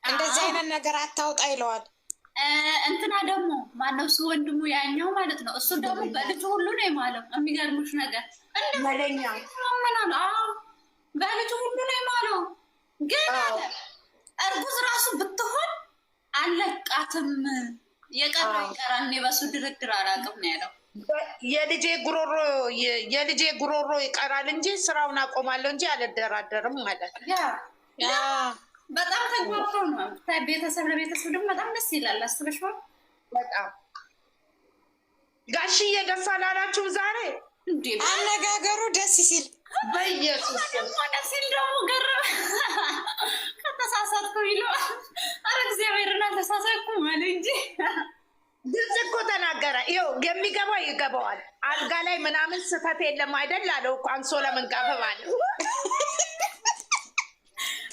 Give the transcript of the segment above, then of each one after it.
እንደዚህ አይነት ነገር አታውጣ ይለዋል። እንትና ደግሞ ማነው እሱ ወንድሙ ያኛው ማለት ነው። እሱ ደግሞ በልጁ ሁሉ ነው የማለው። የሚገርምሽ ነገር መለኛ በልጁ ሁሉ ነው የማለው። ግን እርጉዝ ራሱ ብትሆን አለቃትም የቀረው ይቀራል። እኔ በሱ ድርድር አላውቅም ነው ያለው። የልጄ ጉሮሮ ይቀራል እንጂ ስራውን አቆማለሁ እንጂ አልደራደርም ማለት በጣም ተግባብቶ ነው። ቤተሰብ ለቤተሰብ ደግሞ በጣም ደስ ይላል። አስበሽዋል? በጣም ጋሽዬ ደስ አላላችሁም? ዛሬ አነጋገሩ ደስ ሲል በኢየሱስ ደስ ሲል ደግሞ ገረመ። ከተሳሳትኩ ይለዋል። ኧረ እግዚአብሔርን አልተሳሳትኩም አለ እንጂ ግልጽ እኮ ተናገረ። ይኸው የሚገባው ይገባዋል። አልጋ ላይ ምናምን ስህተት የለም አይደል አለው እኮ አንሶላ መንቃፈ ማለት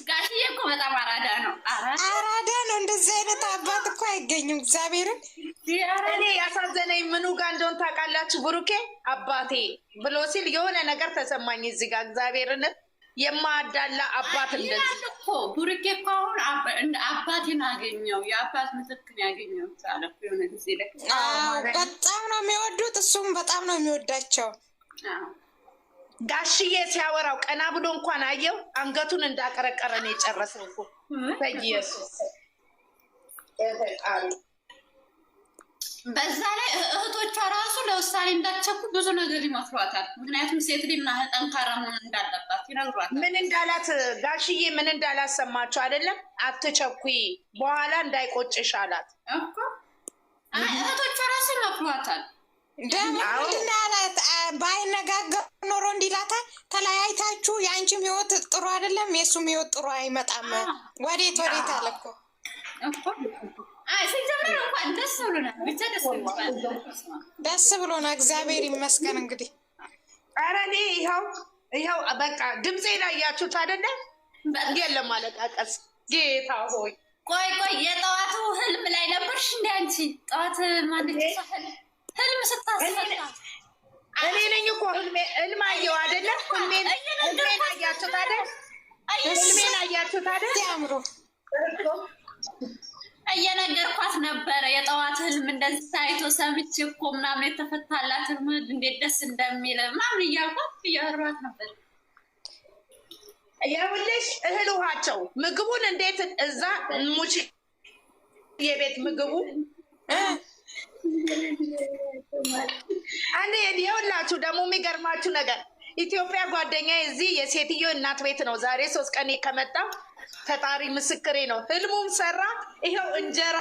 ጋሽዬ እኮ በጣም አራዳ ነው። አራዳ ነው። እንደዚህ አይነት አባት እኮ አይገኝም። እግዚአብሔርን እኔ ያሳዘነኝ ምኑ ጋር እንደሆን ታውቃላችሁ? ብሩኬ አባቴ ብሎ ሲል የሆነ ነገር ተሰማኝ እዚህ ጋር። እግዚአብሔርን የማዳላ አባት እንደዚህ እኮ ብሩኬ እኮ አሁን አባቴን አገኘው የአባት ምትክን ያገኘው ሳለ የሆነ ጊዜ ላይ በጣም ነው የሚወዱት። እሱም በጣም ነው የሚወዳቸው። ጋሽዬ ሲያወራው ቀና ብሎ እንኳን አየው አንገቱን እንዳቀረቀረ ነው የጨረሰው እኮ በኢየሱስ። በዛ ላይ እህቶቿ ራሱ ለውሳኔ እንዳትቸኩ ብዙ ነገር ይመክሯታል። ምክንያቱም ሴት ልጅ ምን ጠንካራ መሆን እንዳለባት ይነግሯታል። ምን እንዳላት ጋሽዬ ምን እንዳላት ሰማችሁ አይደለም? አትቸኩይ በኋላ እንዳይቆጭሽ አላት እኮ። እህቶቿ ራሱ ይመክሯታል። ደግሞ ምንድናላት ባይነጋገር ኖሮ እንዲላታል። ተለያይታችሁ የአንቺም ህይወት ጥሩ አይደለም፣ የእሱም ህይወት ጥሩ አይመጣም። ወዴት አለ እኮ ደስ ብሎና እግዚአብሔር ይመስገን። እንግዲህ ኧረ እኔ ይኸው በቃ ድምፄ ላይ ያችሁት አይደለ? የለም ማለቃቀስ። ጌታ ሆይ ቆይ የጠዋቱ ህልም ላይ ነበርሽ እንደ አንቺ ጠዋት ማንች ህልም ስታስፈታ እኔ ነኝ እኮ ህልም አየሁ አይደለ? ህልሜን አያችሁት አይደል? ህልሜን አያችሁት አይደል? ያምሩ እየነገርኳት ነበረ። የጠዋት ህልም እንደዚህ ታይቶ ሰምቼ እኮ ምናምን የተፈታላት ህልም እንዴት ደስ እንደሚል ምናምን እያልኳት እያወራኋት ነበር። ይኸውልሽ እህል ውሃቸው ምግቡን እንዴት እዛ ሙች የቤት ምግቡ አንዴ ይኸውላችሁ ደግሞ የሚገርማችሁ ነገር ኢትዮጵያ ጓደኛ እዚህ የሴትዮ እናት ቤት ነው። ዛሬ 3 ቀን ከመጣ ፈጣሪ ምስክሬ ነው። ህልሙም ሰራ። ይኸው እንጀራ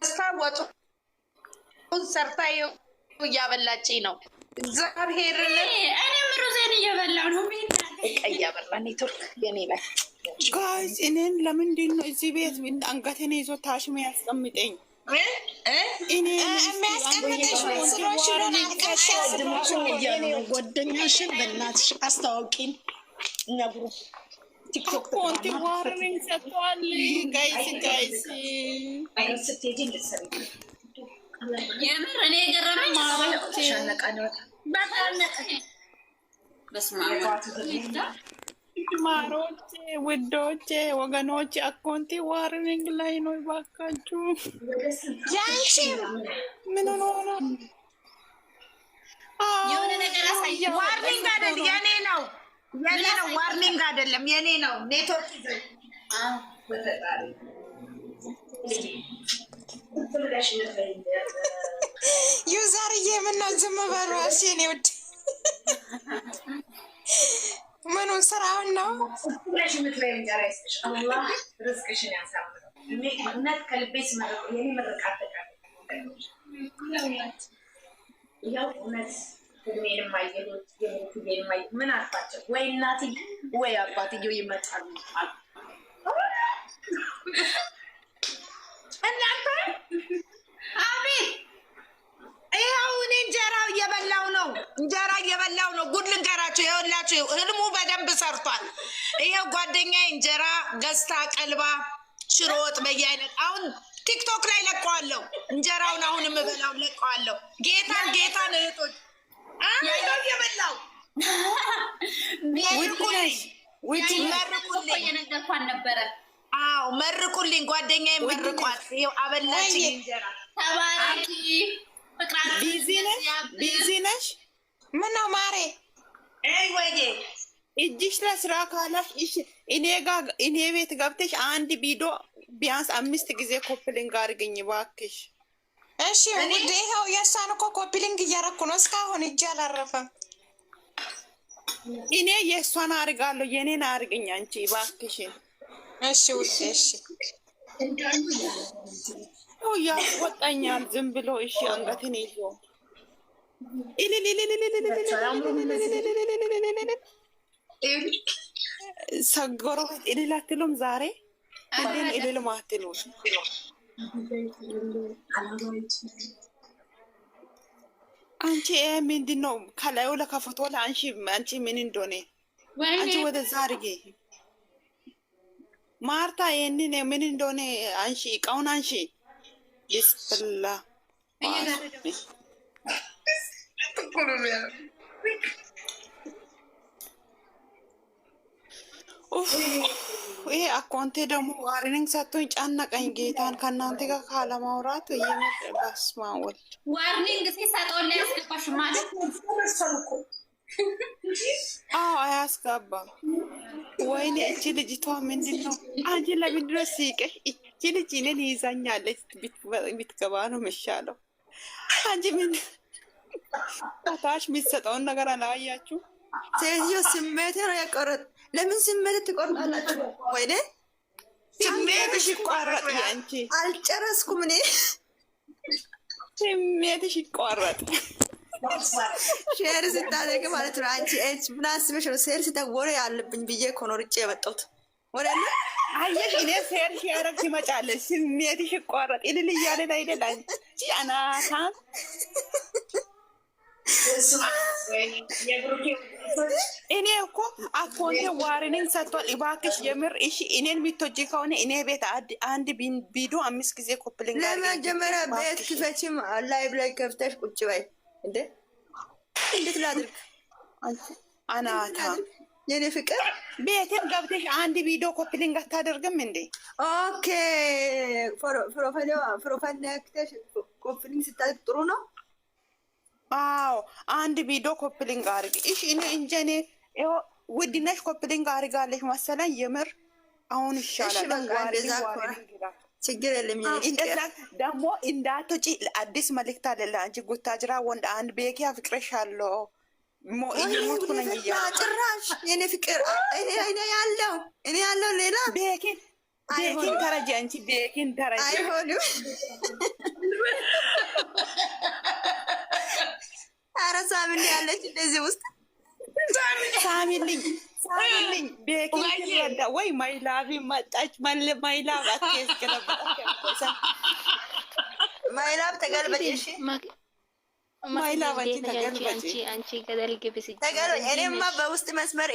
ገዝታ ወጡን ሰርታ እያበላችኝ ነው። እግዚአብሔር እኔም ሩዜን እየበላሁ ነው። እያበላ ኔትወርክ የኔ ላይ ጋይዝ እኔን ለምንድን ነው እዚህ ቤት አንገቴን ይዞ ታሽሜ ያስቀምጠኝ? ጓደኛሽን በእናትሽ አስታዋቂን እኛ ግሩፕ ቲክቶክ ኮንቲ ዋርኒንግ ሰጥቷል። ጋይስ የምር እኔ የገረመኝ ማሮቼ ውዶቼ ወገኖቼ አኮንቲ ዋርኒንግ ላይ ነው። ባካችሁ ያንቺ ምን ሆነ? የሆነ ነገር አሳየው። ዋርኒንግ አይደለም የኔ ነው ዋርኒንግ አይደለም የኔ ነው። ኔትወርክ ዩዘርዬ ምነው ዝም በሉ የኔ ውድ ምኑን ስራውን ነው አላህ ርዝቅሽን ያሳምረው። እውነት ከልቤ ስመረቅ የኔ ምርቃት ያው እውነት ህልሜንም አየሁት የሞትዬንም አየሁት። ምን አልኳቸው? ወይ እናትዬ ወይ አባትዬው ይመጣሉ እናንተ። አቤት ይኸው እኔ እንጀራ እየበላው ነው። ጉድ ልንገራችሁ፣ ይኸውላችሁ ህልሙ በደንብ ሰርቷል። ይኸው ጓደኛዬ እንጀራ ገዝታ ቀልባ ሽሮ ወጥ በየአይነት አሁን ቲክቶክ ላይ ለቀዋለሁ። እንጀራውን አሁን የምበላው ለቀዋለሁ። ጌታን እህቶች እየበላው ውጪ መርቁልኝ እየነገርኳት ነበረ። አዎ መርቁልኝ፣ ጓደኛዬ መርቋት። ይኸው አበላችኝ እንጀራ። ተባረኪ ፍቅራችን። ቢዚ ነሽ? ምነው ማሬ? ወይዬ እጅሽ ለስራ ካላሽ እኔ ቤት ገብተሽ አንድ ቪዲዮ ቢያንስ 5 ጊዜ ኮፕሊንግ አድርግኝ ባክሽ። እሺ ውዴ፣ ይኸው የእሷን እኮ ኮፕሊንግ እያረኩ ነው። እስካሁን እጅ አላረፈም። እኔ የእሷን አድርጋለሁ፣ የኔን አድርግኝ አንቺ ባክሽን። እሺ ውዴ፣ እሺ ያስወጣኛል ዝም ብሎ። እሺ አንገትን ይዞ ሰጎረቤት እልል አትሉም ዛሬ? ሁሌም እልል ማትሉ አንቺ ምንድን ነው? ከላዩ ለከፎቶ አንቺ ምን እንደሆነ አንቺ ወደዛ አድርጌ ማርታ፣ ይህንን ምን እንደሆነ አንሺ፣ እቃውን አንሺ። ቢስፕላ ይሄ አካውንቴ ደግሞ ዋርኒንግ ሰጥቶኝ ጨነቀኝ። ጌታን ከእናንተ ጋር ካለማውራት በስማወል ዋርኒንግ ሲሰጠው ሊያስገባሽ ማለት አያስገባም። ወይኔ እቺ ልጅቷ ምንድን ነው? አንቺ ለምንድን ነው ሲቀሽ? እቺ ልጅ እኔን ይዛኛለች። ብትገባ ነው የሚሻለው። አንቺ ምን ታች የሚሰጠውን ነገር አላያችሁ? ሴትዮ ስሜት ነው ያቆረጥ። ለምን ስሜት ትቆርጣላችሁ? ወይኔ ስሜትሽ ይቋረጥ። አንቺ አልጨረስኩም እኔ። ስሜትሽ ይቋረጥ። ሼር ስታደርግ ማለት ነው። አንቺ ምን አስበሽ ነው? ሴር ስታወሪ ያለብኝ ብዬ እኮ ነው ርጬ የመጣሁት። ወደለ አየሽ፣ እኔ ሴር ሲያረግ ትመጫለሽ። ስሜትሽ ይቋረጥ ይልል እያለን አይደል? አንቺ አናታም እኔ እኮ አካውንቴ ዋርኒንግ ሰጥቷል። እባክሽ የምር እሺ፣ እኔን የምትወጂ ከሆነ እኔ ቤት አንድ ቪዲዮ 5 ጊዜ ኮፕሊንግ ለመጀመሪያ ቤት ክፈችም ላይቭ ላይ ከፍተሽ ቁጭ በይ። እንዴ እንዴት ላድርግ? አናታ የኔ ፍቅር ቤትን ገብተሽ አንድ ቪዲዮ ኮፕሊንግ አታደርግም እንዴ? ኦኬ ፕሮፋይል ነክተሽ ኮፕሊንግ ስታደርግ ጥሩ ነው። አዎ አንድ ቪዲዮ ኮፕሊንግ አድርግ። እሺ እኔ እንጀኔ ውድነሽ ኮፕሊንግ አድርጋለሽ መሰለኝ። የምር አሁን ይሻላል። ችግር የለም። እንደዛ ደግሞ እንዳትወጪ አዲስ መልእክት አለ። አንቺ ጉታጅራ ወንድ አንድ ቤኪ አፍቅረሻለሁ እየሞትኩ ነኝ እያለ ጭራሽ የኔ ፍቅር እኔ ያለው ሌላ ቤኪን ተረጂ። አንቺ ቤኪን ተረጂ። አይሆንም። ኧረ ሳሚልኝ ያለች እንደዚህ ውስጥ ሳሚልኝ ቤኪን ትረዳ ወይ? ማይላቪ መጣች። ማይላቭ አትስ ገለበጣ። ማይላቭ ተገልበጭ። እሺ ማይላቭ ተገልበጭ። አንቺ ገደል ግቢ ተገልበጭ። እኔማ በውስጥ መስመር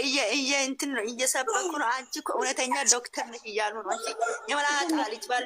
እንትን ነው እየሰበኩ ነው። አንቺ እኮ እውነተኛ ዶክተር ነሽ እያሉ ነው። አንቺ የመላጣ ልጅ ባል